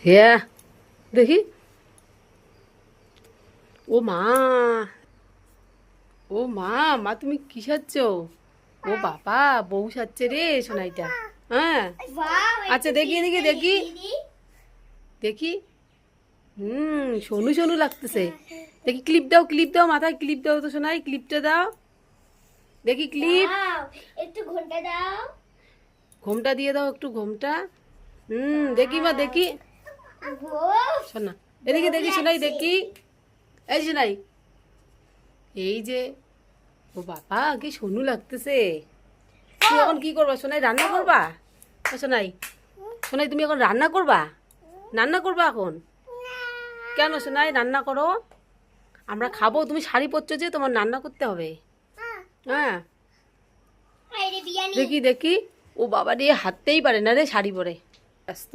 হ্যাঁ দেখি। ও মা, ও মা, মা তুমি কি সাজছ? ও বাবা, বউ সাজছে রে সোনাইটা। হ্যাঁ, আচ্ছা দেখি এদিকে দেখি, দেখি। সোনু সোনু লাগতেছে। দেখি ক্লিপ দাও, ক্লিপ দাও, মাথায় ক্লিপ দাও তো সোনাই, ক্লিপটা দাও দেখি, ক্লিপ। একটু ঘন্টা দাও। ঘোমটা দিয়ে দাও একটু, ঘোমটা। দেখি মা দেখি। শোনা এদিকে দেখি সোনাই দেখি। এই সোনাই, এই যে, ও বাবা কি সোনু লাগতেছে। তুমি এখন কি করবা সোনাই, রান্না করবা? ও সোনাই, সোনাই তুমি এখন রান্না করবা? রান্না করবা এখন? কেন সোনাই, রান্না করো, আমরা খাবো। তুমি শাড়ি পরছো যে, তোমার রান্না করতে হবে। হ্যাঁ দেখি দেখি। ও বাবা রে, হাঁটতেই পারে না রে শাড়ি পরে। ব্যস্ত।